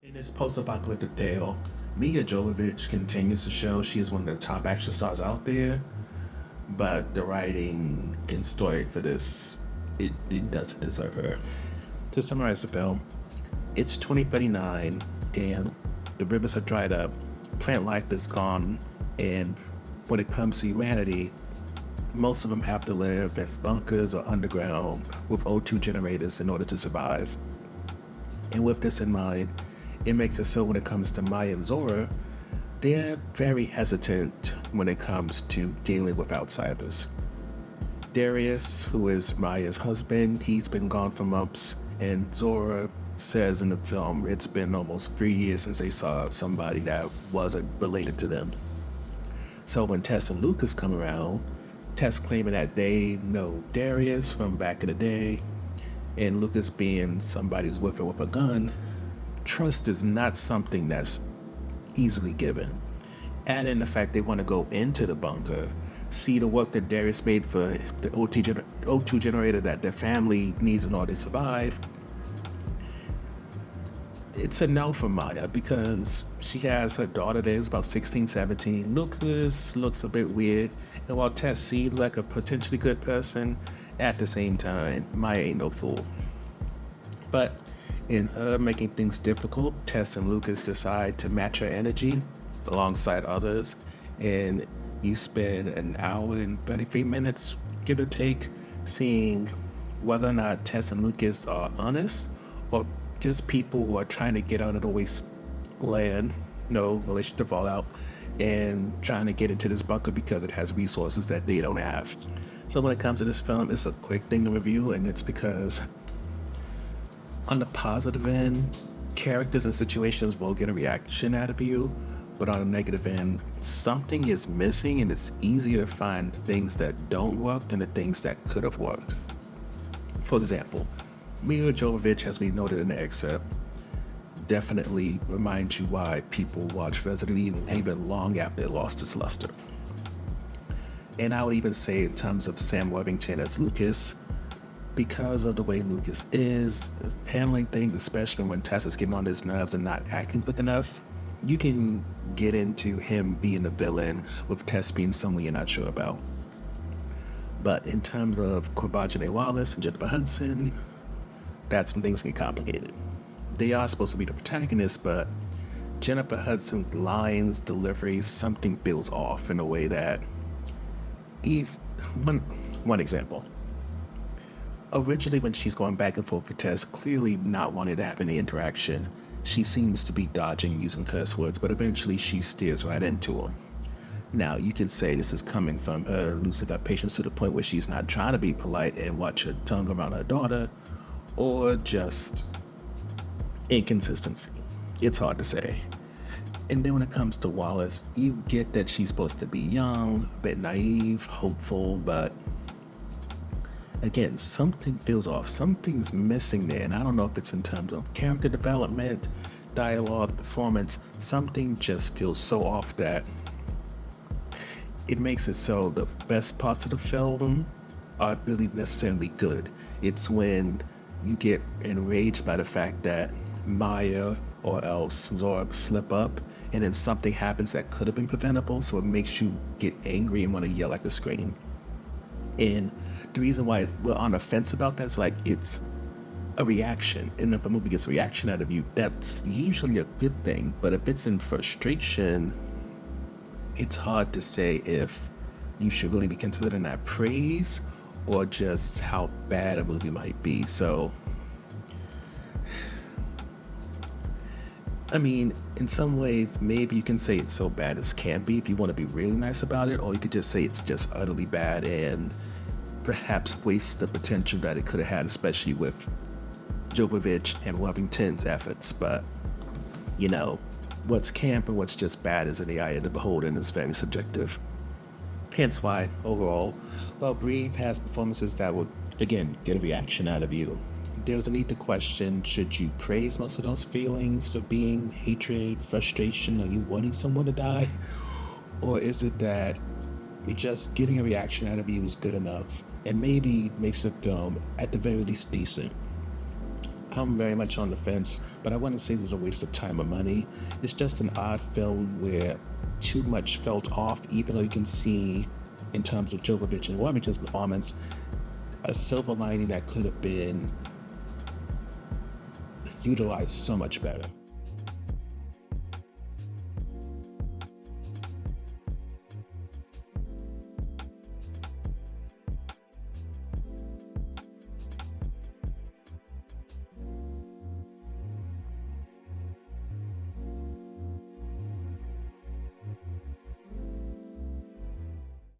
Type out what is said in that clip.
In this post-apocalyptic tale, Milla Jovovich continues to show she is one of the top action stars out there, but the writing and story for this, it doesn't deserve her. To summarize the film, it's 2039 and the rivers have dried up, plant life is gone, and when it comes to humanity, most of them have to live in bunkers or underground with O2 generators in order to survive. And with this in mind, it makes it so when it comes to Maya and Zora, they're very hesitant when it comes to dealing with outsiders. Darius, who is Maya's husband, he's been gone for months, and Zora says in the film it's been almost 3 years since they saw somebody that wasn't related to them. So when Tess and Lucas come around, Tess claiming that they know Darius from back in the day, and Lucas being somebody who's with her with a gun, trust is not something that's easily given. Add in the fact they want to go into the bunker, see the work that Darius made for the O2 generator that their family needs in order to survive. It's a no for Maya because she has her daughter there who's about 16, 17. Lucas looks a bit weird, and while Tess seems like a potentially good person, at the same time, Maya ain't no fool. But in her making things difficult, Tess and Lucas decide to match her energy alongside others, and you spend an hour and 33 minutes, give or take, seeing whether or not Tess and Lucas are honest or just people who are trying to get out of the wasteland, no relationship fallout, and trying to get into this bunker because it has resources that they don't have. So when it comes to this film, it's a quick thing to review, and it's because on the positive end, characters and situations will get a reaction out of you, but on the negative end, something is missing, and it's easier to find things that don't work than the things that could have worked. For example, Milla Jovovich, as we noted in the excerpt, definitely reminds you why people watch Resident Evil even long after it lost its luster. And I would even say in terms of Sam Worthington as Lucas, because of the way Lucas is handling things, especially when Tess is getting on his nerves and not acting quick enough, you can get into him being the villain with Tess being someone you're not sure about. But in terms of Corbajane Wallace and Jennifer Hudson, that's when things get complicated. They are supposed to be the protagonists, but Jennifer Hudson's lines, delivery, something feels off in a way that one example. Originally, when she's going back and forth with Tess, clearly not wanting to have any interaction, she seems to be dodging using curse words, but eventually she steers right into them. Now, you can say this is coming from her losing her patience to the point where she's not trying to be polite and watch her tongue around her daughter, or just inconsistency. It's hard to say. And then when it comes to Wallace, you get that she's supposed to be young, a bit naive, hopeful, but again, something feels off. Something's missing there, and I don't know if it's in terms of character development, dialogue, performance. Something just feels so off that it makes it so the best parts of the film aren't really necessarily good. It's when you get enraged by the fact that Maya or else Zora slip up, and then something happens that could have been preventable, so it makes you get angry and want to yell at the screen. And the reason why we're on the fence about that is like it's a reaction, and if a movie gets a reaction out of you, that's usually a good thing. But if it's in frustration, it's hard to say if you should really be considering that praise or just how bad a movie might be. So, I mean, in some ways, maybe you can say it's so bad as can be if you want to be really nice about it, or you could just say it's just utterly bad and perhaps waste the potential that it could have had, especially with Jovovich and Worthington's efforts. But, you know, what's camp and what's just bad is in the eye of the beholder, and it's very subjective. Hence why, overall, while Breathe has performances that will, again, get a reaction out of you, there's a need to question, should you praise most of those feelings for being hatred, frustration, or you wanting someone to die? Or is it that just getting a reaction out of you is good enough and maybe makes the film, at the very least, decent? I'm very much on the fence, but but I wouldn't say this is a waste of time or money. It's just an odd film where too much felt off, even though you can see, in terms of Jovovich and Warmicha's performance, a silver lining that could have been utilized so much better.